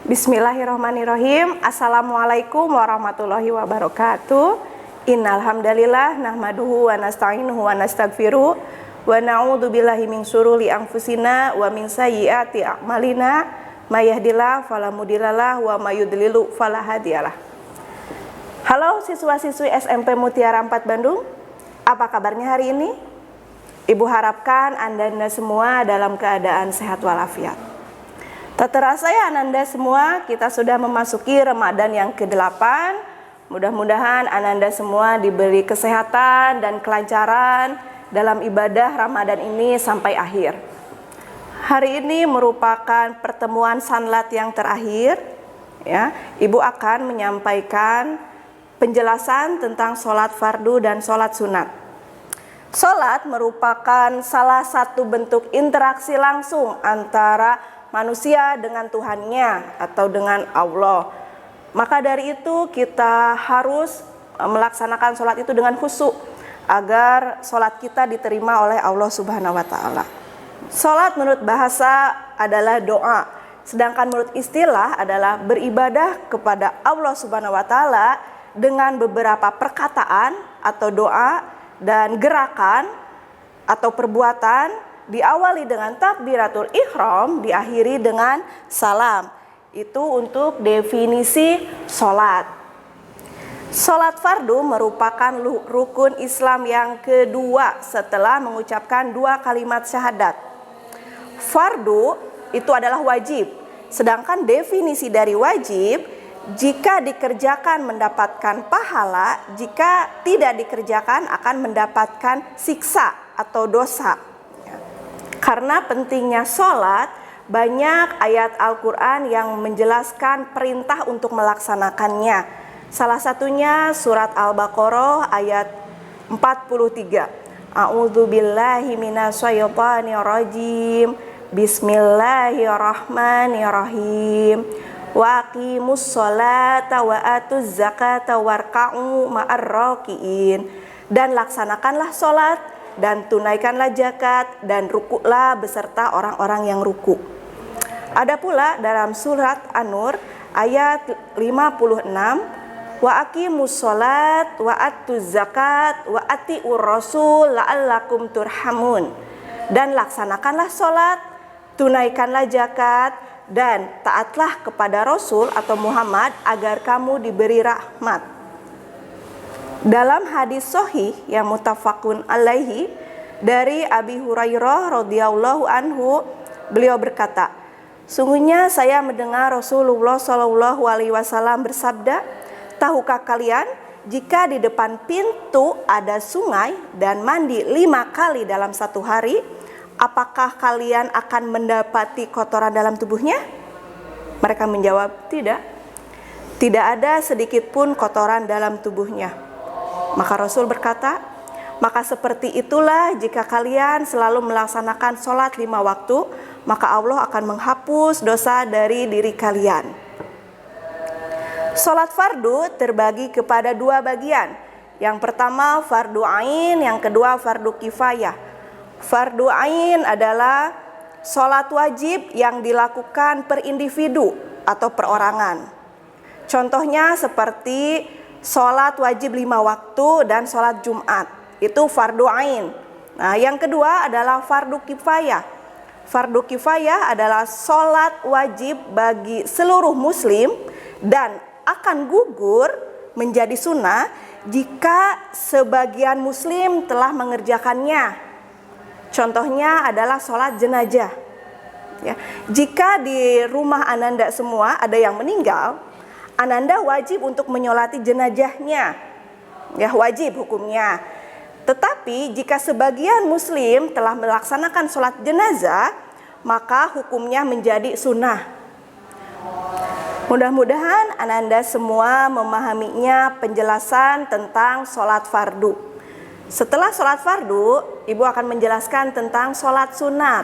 Bismillahirrahmanirrahim. Assalamualaikum warahmatullahi wabarakatuh. Innal hamdalillah nahmaduhu wa nasta'inuhu wa nastaghfiruh wa na'udzu billahi min syururi anfusina wa min sayyiati a'malina may yahdihillahu fala mudhillalah wa may yudlil fala hadiyalah. Halo siswa-siswi SMP Mutiara 4 Bandung. Apa kabarnya hari ini? Ibu harapkan Anda semua dalam keadaan sehat walafiat. Tak terasa ya Ananda semua, kita sudah memasuki Ramadan yang ke-8. Mudah-mudahan Ananda semua diberi kesehatan dan kelancaran dalam ibadah Ramadan ini sampai akhir. Hari ini merupakan pertemuan sanlat yang terakhir. Ya, Ibu akan menyampaikan penjelasan tentang sholat fardu dan sholat sunat. Sholat merupakan salah satu bentuk interaksi langsung antara manusia dengan Tuhannya atau dengan Allah. Maka dari itu kita harus melaksanakan sholat itu dengan khusyuk agar sholat kita diterima oleh Allah Subhanahu wa Ta'ala. Sholat menurut bahasa adalah doa, sedangkan menurut istilah adalah beribadah kepada Allah Subhanahu wa Ta'ala dengan beberapa perkataan atau doa dan gerakan atau perbuatan, diawali dengan takbiratul ihram, diakhiri dengan salam. Itu untuk definisi sholat. Sholat fardu merupakan rukun Islam yang kedua setelah mengucapkan 2 kalimat syahadat. Fardu itu adalah wajib, sedangkan definisi dari wajib, jika dikerjakan mendapatkan pahala, jika tidak dikerjakan akan mendapatkan siksa atau dosa. Karena pentingnya sholat, banyak ayat Al-Quran yang menjelaskan perintah untuk melaksanakannya. Salah satunya surat Al-Baqarah ayat 43. A'udzu billahi minasyaitonir rajim. Bismillahirrahmanirrahim. Wa aqimus sholata wa atuz zakata warka'u ma'ar raki'in. Dan laksanakanlah sholat dan tunaikanlah zakat dan rukuklah beserta orang-orang yang ruku. Ada pula dalam surat An-Nur ayat 56, wa aqimus sholat wa atuz zakat wa atiur rasul la'allakum turhamun. Dan laksanakanlah sholat, tunaikanlah zakat dan taatlah kepada Rasul atau Muhammad agar kamu diberi rahmat. Dalam hadis sahih yang muttafaqun alaihi dari Abi Hurairah radhiyallahu anhu, beliau berkata, sungguhnya saya mendengar Rasulullah Shallallahu alaihi wasallam bersabda, tahukah kalian jika di depan pintu ada sungai dan mandi 5 kali dalam 1 hari, apakah kalian akan mendapati kotoran dalam tubuhnya? Mereka menjawab, tidak. Tidak ada sedikit pun kotoran dalam tubuhnya. Maka Rasul berkata, maka seperti itulah jika kalian selalu melaksanakan sholat 5 waktu, maka Allah akan menghapus dosa dari diri kalian. Sholat fardu terbagi kepada 2 bagian. Yang pertama fardu ain, yang kedua fardu kifayah. Fardu ain adalah sholat wajib yang dilakukan per individu atau perorangan. Contohnya seperti sholat wajib 5 waktu dan sholat Jumat, itu fardu ain. Nah, yang kedua adalah fardu kifayah. Fardu kifayah adalah sholat wajib bagi seluruh muslim dan akan gugur menjadi sunnah jika sebagian muslim telah mengerjakannya. Contohnya adalah sholat jenazah. Ya, jika di rumah Ananda semua ada yang meninggal, Ananda wajib untuk menyolati jenazahnya, ya wajib hukumnya. Tetapi jika sebagian muslim telah melaksanakan sholat jenazah, maka hukumnya menjadi sunnah. Mudah-mudahan Ananda semua memahaminya penjelasan tentang sholat fardu. Setelah sholat fardu, Ibu akan menjelaskan tentang sholat sunat.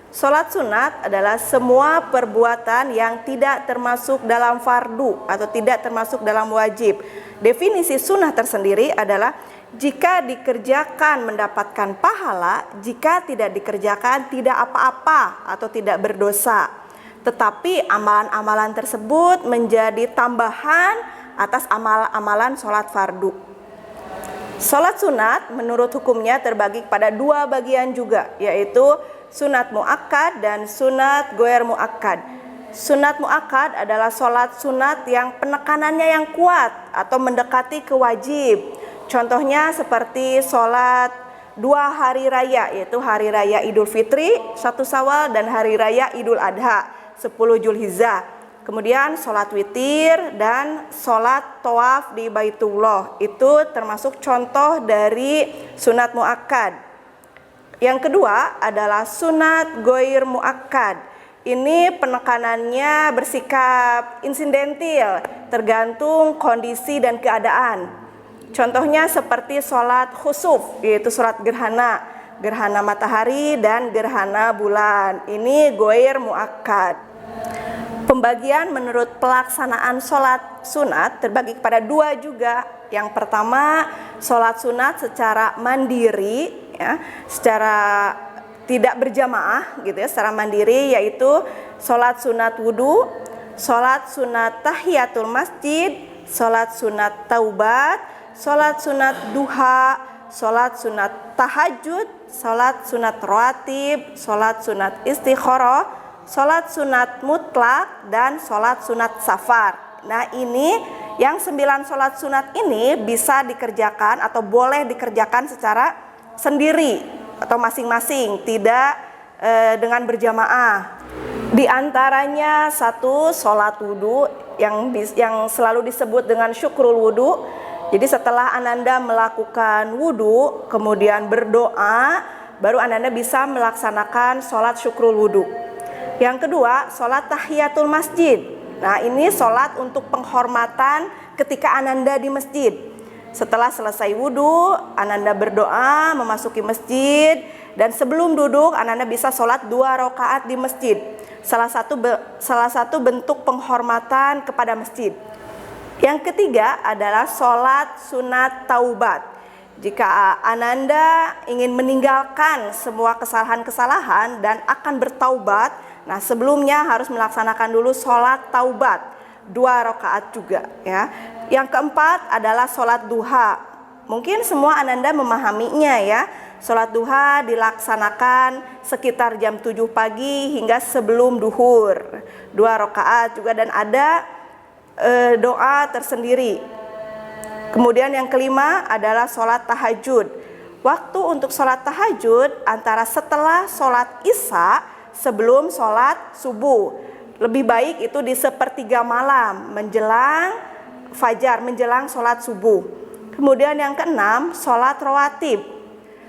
Sholat sunat adalah semua perbuatan yang tidak termasuk dalam fardu atau tidak termasuk dalam wajib. Definisi sunnah tersendiri adalah Jika dikerjakan mendapatkan pahala, jika tidak dikerjakan tidak apa-apa atau tidak berdosa. Tetapi amalan-amalan tersebut menjadi tambahan atas amal-amalan sholat fardu. Sholat sunat menurut hukumnya terbagi pada dua bagian juga, yaitu sunat muakkad dan sunat goer muakkad. Sunat muakkad adalah sholat sunat yang penekanannya yang kuat atau mendekati ke wajib. Contohnya seperti sholat 2 hari raya, yaitu hari raya Idul Fitri 1 Syawal dan hari raya Idul Adha 10 Zulhijjah. Kemudian sholat witir dan sholat tawaf di Baitullah, itu termasuk contoh dari sunat muakkad. Yang kedua adalah sunat goir muakkad. Ini penekanannya bersikap insidentil, tergantung kondisi dan keadaan. Contohnya seperti sholat khusuf, yaitu sholat gerhana matahari dan gerhana bulan. Ini goir muakkad. Pembagian menurut pelaksanaan sholat sunat terbagi kepada dua juga. Yang pertama, sholat sunat secara mandiri, ya, secara tidak berjamaah, gitu ya, secara mandiri, yaitu sholat sunat wudhu, sholat sunat tahiyatul masjid, sholat sunat taubat, sholat sunat duha, sholat sunat tahajud, sholat sunat rawatib, sholat sunat istikharah, sholat sunat mutlak, dan sholat sunat safar. Nah, ini yang 9 sholat sunat ini bisa dikerjakan atau boleh dikerjakan secara sendiri atau masing-masing, tidak dengan berjamaah. Di antaranya satu, sholat wudhu yang selalu disebut dengan syukrul wudhu. Jadi setelah Ananda melakukan wudhu, kemudian berdoa, baru Ananda bisa melaksanakan sholat syukrul wudhu. Yang kedua, sholat tahiyatul masjid. Nah, ini sholat untuk penghormatan ketika Ananda di masjid. Setelah selesai wudhu, Ananda berdoa, memasuki masjid, dan sebelum duduk, Ananda bisa sholat 2 rakaat di masjid. Salah satu bentuk penghormatan kepada masjid. Yang ketiga adalah sholat sunat taubat. Jika Ananda ingin meninggalkan semua kesalahan-kesalahan dan akan bertaubat, nah sebelumnya harus melaksanakan dulu sholat taubat 2 rakaat juga, ya. Yang keempat adalah sholat duha. Mungkin semua Ananda memahaminya, ya. Sholat duha dilaksanakan sekitar jam 7 pagi hingga sebelum duhur, 2 rakaat juga, dan ada doa tersendiri. Kemudian yang kelima adalah sholat tahajud. Waktu untuk sholat tahajud antara setelah sholat isya sebelum sholat subuh. Lebih baik itu di sepertiga malam menjelang fajar, menjelang sholat subuh. Kemudian yang keenam, sholat rawatib.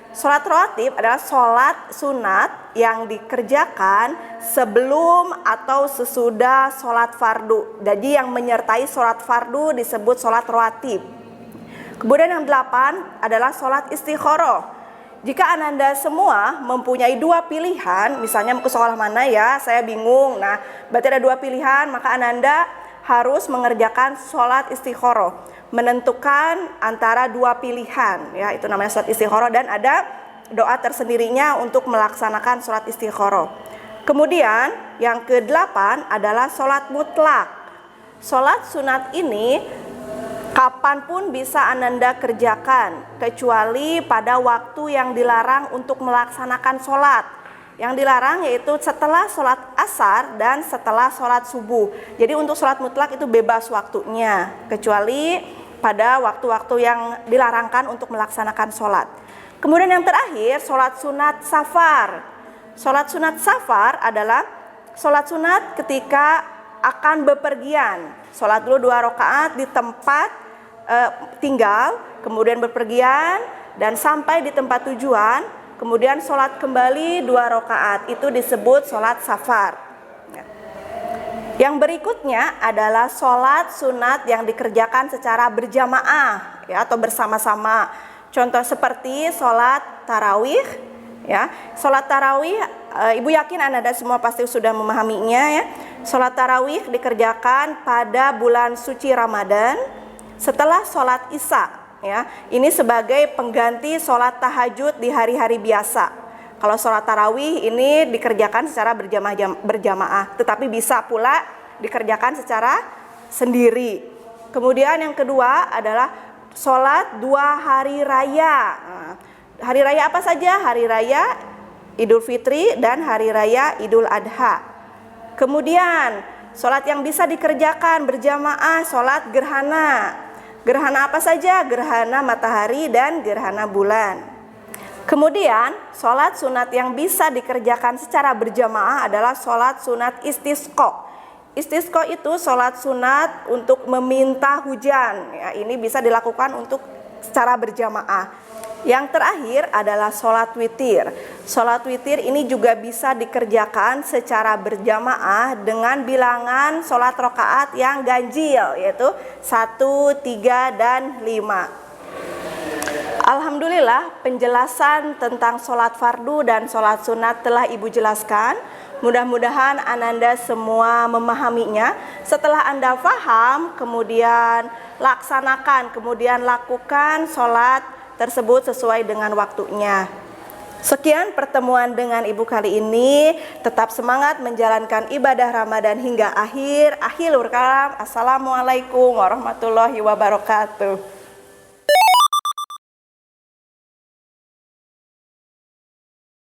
Sholat rawatib adalah sholat sunat yang dikerjakan sebelum atau sesudah sholat fardu. Jadi yang menyertai sholat fardu disebut sholat rawatib. Kemudian yang 8 adalah sholat istikharah. Jika Ananda semua mempunyai 2 pilihan, misalnya mau ke sekolah mana ya, saya bingung. Nah, berarti ada 2 pilihan, maka Ananda harus mengerjakan sholat istikharah, menentukan antara 2 pilihan, ya, itu namanya sholat istikharah, dan ada doa tersendirinya untuk melaksanakan sholat istikharah. Kemudian yang ke-8 adalah sholat mutlak. Sholat sunat ini kapanpun bisa Ananda kerjakan, kecuali pada waktu yang dilarang untuk melaksanakan sholat. Yang dilarang yaitu setelah sholat asar dan setelah sholat subuh. Jadi untuk sholat mutlak itu bebas waktunya, kecuali pada waktu-waktu yang dilarangkan untuk melaksanakan sholat. Kemudian yang terakhir, sholat sunat safar. Sholat sunat safar adalah sholat sunat ketika akan bepergian. Sholat dulu 2 rakaat di tempat tinggal, kemudian bepergian dan sampai di tempat tujuan, kemudian sholat kembali 2 rakaat, itu disebut sholat safar. Yang berikutnya adalah sholat sunat yang dikerjakan secara berjamaah, ya, atau bersama-sama. Contoh seperti sholat tarawih, ya. Sholat tarawih, Ibu yakin Anda semua pasti sudah memahaminya, ya. Sholat tarawih dikerjakan pada bulan suci Ramadan setelah sholat isya. ya. Ini sebagai pengganti sholat tahajud di hari-hari biasa. Kalau sholat tarawih ini dikerjakan secara berjamaah, tetapi bisa pula dikerjakan secara sendiri. Kemudian yang kedua adalah sholat 2 hari raya. Nah, hari raya apa saja? Hari raya Idul Fitri dan hari raya Idul Adha. Kemudian sholat yang bisa dikerjakan berjamaah, sholat gerhana. Gerhana apa saja? Gerhana matahari dan gerhana bulan. Kemudian sholat sunat yang bisa dikerjakan secara berjamaah adalah sholat sunat istisqa. Istisqa itu sholat sunat untuk meminta hujan. Ya, ini bisa dilakukan untuk secara berjamaah. Yang terakhir adalah sholat witir. Sholat witir ini juga bisa dikerjakan secara berjamaah dengan bilangan sholat rakaat yang ganjil, yaitu 1, 3, dan 5. Alhamdulillah, penjelasan tentang sholat fardu dan sholat sunat telah Ibu jelaskan. Mudah-mudahan Ananda semua memahaminya. Setelah Anda paham, kemudian laksanakan, kemudian lakukan sholat tersebut sesuai dengan waktunya. Sekian pertemuan dengan Ibu kali ini. Tetap semangat menjalankan ibadah Ramadan hingga akhir. Akhirul kalam. Assalamualaikum warahmatullahi wabarakatuh.